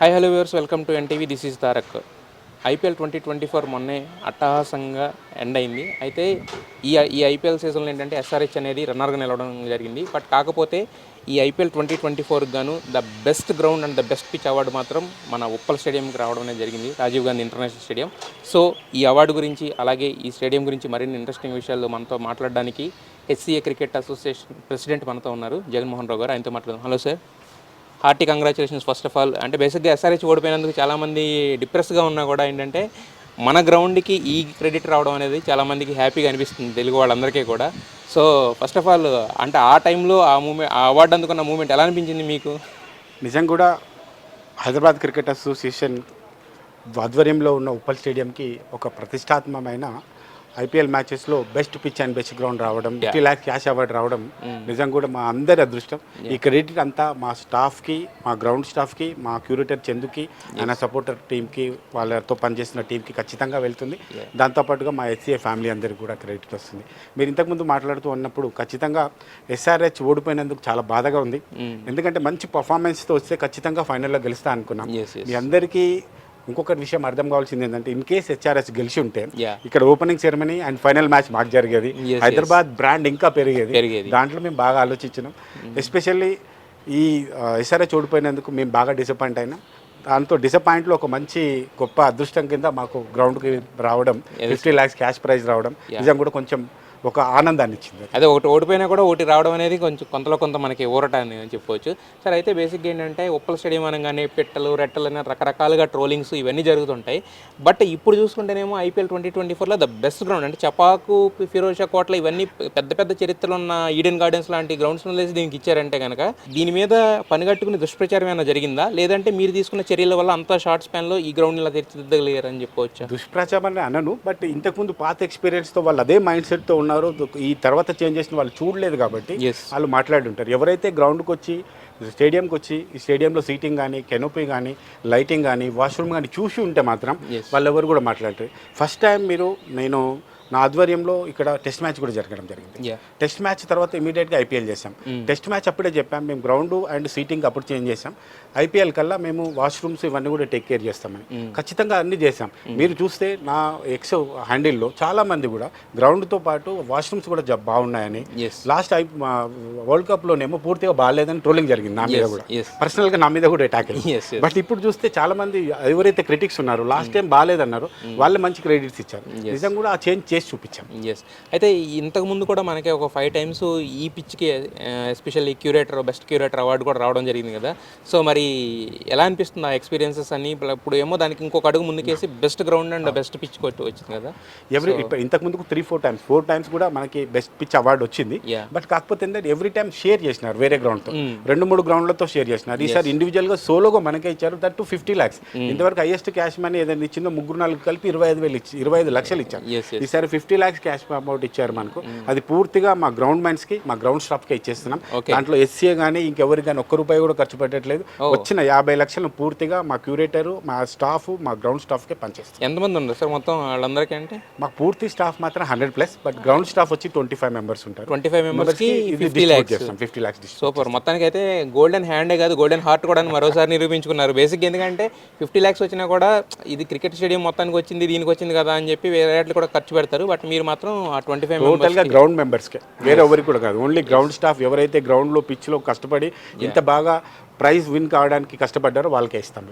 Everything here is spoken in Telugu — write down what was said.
Hi hello viewers, welcome to NTV. This is Tarak. IPL 2024 మొన్నే అట్టహాసంగా ఎండ్ అయింది. అయితే ఈ ఐపీఎల్ సీజన్లో ఏంటంటే ఎస్ఆర్హెచ్ అనేది రన్నర్గా నిలవడం జరిగింది. బట్ కాకపోతే ఈ ఐపీఎల్ 2024 గాను the best ground and the best pitch award మాత్రం మన ఉప్పల్ స్టేడియంకి రావడం అనేది జరిగింది, Rajiv Gandhi international stadium. So ఈ అవార్డు గురించి అలాగే ఈ స్టేడియం గురించి మరిన్ని ఇంట్రెస్టింగ్ విషయాలు మనతో మాట్లాడడానికి హెచ్సిఏ క్రికెట్ అసోసియేషన్ ప్రెసిడెంట్ మనతో ఉన్నారు, జగన్మోహన్ రావు గారు. ఆయనతో మాట్లాడదాం. Hello sir, hearty congratulations first of all. అంటే బేసిక్గా ఎస్ఆర్హెచ్ ఓడిపోయినందుకు చాలామంది డిప్రెస్గా ఉన్నా కూడా ఏంటంటే మన గ్రౌండ్కి ఈ క్రెడిట్ రావడం అనేది చాలామందికి హ్యాపీగా అనిపిస్తుంది, తెలుగు వాళ్ళందరికీ కూడా. సో ఫస్ట్ ఆఫ్ ఆల్ అంటే ఆ టైంలో ఆ అవార్డు అందుకున్న మూమెంట్ ఎలా అనిపించింది మీకు? నిజంగా కూడా హైదరాబాద్ క్రికెట్ అసోసియేషన్ ఆధ్వర్యంలో ఉన్న ఉప్పల్ స్టేడియంకి ఒక ప్రతిష్టాత్మకమైన ఐపీఎల్ మ్యాచెస్లో best pitch and best ground రావడం, 50 lakhs క్యాష్ అవార్డు రావడం నిజంగా కూడా మా అందరి అదృష్టం. ఈ క్రెడిట్ అంతా మా స్టాఫ్కి, మా గ్రౌండ్ స్టాఫ్కి, మా క్యూరేటర్ చందుకి, ఆయన సపోర్టర్ టీంకి, వాళ్ళతో పనిచేసిన టీంకి ఖచ్చితంగా వెళ్తుంది. దాంతోపాటుగా మా హెచ్సిఏ ఫ్యామిలీ అందరికీ కూడా క్రెడిట్ వస్తుంది. మీరు ఇంతకుముందు మాట్లాడుతూ ఉన్నప్పుడు ఖచ్చితంగా ఎస్ఆర్హెచ్ ఓడిపోయినందుకు చాలా బాధగా ఉంది. ఎందుకంటే మంచి పర్ఫార్మెన్స్తో వస్తే ఖచ్చితంగా ఫైనల్లో గెలుస్తా అనుకున్నాం. మీ అందరికీ ఇంకొకటి విషయం అర్థం కావాల్సింది ఏంటంటే, ఇన్ కేస్ హెచ్ఆర్హెచ్ గెలిచి ఉంటే ఇక్కడ opening ceremony and final match మాకు జరిగేది, హైదరాబాద్ బ్రాండ్ ఇంకా పెరిగేది. దాంట్లో మేము బాగా ఆలోచించినాం. ఎస్పెషల్లీ ఈ ఎస్ఆర్హెచ్ ఓడిపోయినందుకు మేము బాగా డిసప్పాయింట్ అయినాం. దాంతో డిసప్పాయింట్లో ఒక మంచి గొప్ప అదృష్టం కింద మాకు గ్రౌండ్కి రావడం, 50 lakhs క్యాష్ ప్రైజ్ రావడం నిజంగా కూడా కొంచెం ఒక ఆనందాన్ని ఇచ్చింది. అదే ఒకటి ఓడిపోయినా కూడా ఒకటి రావడం అనేది కొంచెం కొంతలో కొంత మనకి ఊరట అని చెప్పుకోవచ్చు. సరే, అయితే బేసిక్గా ఏంటంటే ఉప్పల్ స్టేడియం అనగానే పిట్టలు రెట్టలు అనే రకరకాలుగా ట్రోలింగ్స్ ఇవన్నీ జరుగుతుంటాయి. బట్ ఇప్పుడు చూసుకుంటేనేమో ఐపీఎల్ 2024లో ద బెస్ట్ గ్రౌండ్ అంటే చపాకు, ఫిరోజా కోట్ల ఇవన్నీ పెద్ద పెద్ద చరిత్రలు ఉన్న ఈడెన్ గార్డెన్స్ లాంటి గ్రౌండ్స్ వేసి దీనికి ఇచ్చారంటే కనుక దీని మీద పనిగట్టుకుని దుష్ప్రచారం ఏమైనా జరిగిందా, లేదంటే మీరు తీసుకున్న చర్యల వల్ల అంత షార్ట్ స్పాన్లో ఈ గ్రౌండ్ ఇలా తీర్చిదిద్దగలిగారని చెప్పుకోవచ్చు? దుష్ప్రచారం అని అనను, బట్ ఇంతకుముందు పాత ఎక్స్పీరియన్స్తో వాళ్ళు అదే మైండ్ సెట్తో ఉన్నారు. ఈ తర్వాత చేంజ్ చేసిన వాళ్ళు చూడలేదు కాబట్టి వాళ్ళు మాట్లాడుంటారు. ఎవరైతే గ్రౌండ్కి వచ్చి స్టేడియంకి వచ్చి ఈ స్టేడియంలో సీటింగ్ కానీ, కెనోపీ కానీ, లైటింగ్ కానీ, వాష్రూమ్ కానీ చూసి ఉంటే మాత్రం వాళ్ళు ఎవరు కూడా మాట్లాడతారు. ఫస్ట్ టైం నేను నా ఆధ్వర్యంలో ఇక్కడ టెస్ట్ మ్యాచ్ కూడా జరగడం జరిగింది. టెస్ట్ మ్యాచ్ తర్వాత ఇమీడియట్గా ఐపీఎల్ చేసాం. టెస్ట్ మ్యాచ్ అప్పుడే చెప్పాం మేము గ్రౌండ్ అండ్ సీటింగ్ అప్పుడు చేంజ్ చేసాం. ఐపీఎల్ కల్లా మేము వాష్రూమ్స్ ఇవన్నీ కూడా టేక్ కేర్ చేస్తామని ఖచ్చితంగా అన్నీ చేసాం. మీరు చూస్తే నా ఎక్స్ హ్యాండిల్లో చాలామంది కూడా గ్రౌండ్తో పాటు వాష్రూమ్స్ కూడా బాగున్నాయని, లాస్ట్ వరల్డ్ కప్లోనేమో పూర్తిగా బాగాలేదని ట్రోలింగ్ జరిగింది నా మీద కూడా, పర్సనల్గా నా మీద కూడా అటాక్ అయింది. బట్ ఇప్పుడు చూస్తే చాలామంది ఎవరైతే క్రిటిక్స్ ఉన్నారో లాస్ట్ టైం బాగాలేదన్నారో వాళ్ళే మంచి క్రెడిట్స్ ఇచ్చారు. నిజంగా కూడా ఆ చేంజ్ చూపించాం. అయితే ఇంతకుముందు కూడా మనకి ఒక 5 times ఈ పిచ్కి ఎస్పెషల్లీ బెస్ట్ క్యూరేటర్ అవార్డు కూడా రావడం జరిగింది కదా. సో మరి ఎలా అనిపిస్తుంది ఆ ఎక్స్పీరియన్సెస్ అని? ఇప్పుడు ఏమో దానికి ఇంకొక అడుగు ముందుకేసి best ground and best pitch వచ్చింది కదా. ఇంతకుముందు 4 times కూడా మనకి బెస్ట్ పిచ్ అవార్డు వచ్చింది. బట్ కాకపోతే ఏంటంటే ఎవ్రీ టైం షేర్ చేసినారు, వేరే గ్రౌండ్తో 2-3 గ్రౌండ్లతో షేర్ చేసినారు. ఈసారి ఇండివిజువల్గా సోలోగా మనకే ఇచ్చారు, దట్ 50 lakhs. ఇంతవరకు హైయెస్ట్ క్యాష్ మనీ ఏదైనా ఇచ్చిందో 3-4 కలిపి 25 లక్షలు ఇచ్చారు. ఈసారి 50 lakhs క్యాష్ అమౌంట్ ఇచ్చారు మనకు. అది పూర్తిగా మా గ్రౌండ్ మ్యాన్స్కి, మా గ్రౌండ్ స్టాఫ్కి ఇచ్చేస్తున్నాం. దాంట్లో ఎస్సీఏ కానీ ఇంకెవరికి కానీ ₹1 కూడా ఖర్చు పెట్టట్లేదు. వచ్చిన 50 లక్షలను పూర్తిగా మా క్యూరేటరు, మా స్టాఫ్, మా గ్రౌండ్ స్టాఫ్కే పనిచేస్తాం. ఎంతమంది ఉన్నారు సార్ మొత్తం వాళ్ళందరికీ? అంటే మాకు పూర్తి స్టాఫ్ మాత్రం 100+, బట్ గ్రౌండ్ స్టాఫ్ వచ్చి 25 members ఉంటారు. 25 members-కి 50 lakhs. సూపర్. మొత్తానికి అయితే గోల్డెన్ హ్యాండే కాదు, గోల్డెన్ హార్ట్ కూడా మరోసారి నిరూపించుకున్నారు. బేసిక్ ఎందుకంటే 50 lakhs వచ్చినా కూడా ఇది క్రికెట్ స్టేడియం మొత్తానికి వచ్చింది, దీనికి వచ్చింది కదా అని చెప్పి వేరే కూడా ఖర్చు పెడతారు. బట్ మీరు మాత్రం ఆ 25 టోటల్గా గ్రౌండ్ మెంబర్స్కే, వేరే ఎవరికి కూడా కాదు. ఓన్లీ గ్రౌండ్ స్టాఫ్ ఎవరైతే గ్రౌండ్లో పిచ్లో కష్టపడి ఇంత బాగా ప్రైజ్ విన్ కావడానికి కష్టపడ్డారో వాళ్ళకే ఇస్తాం.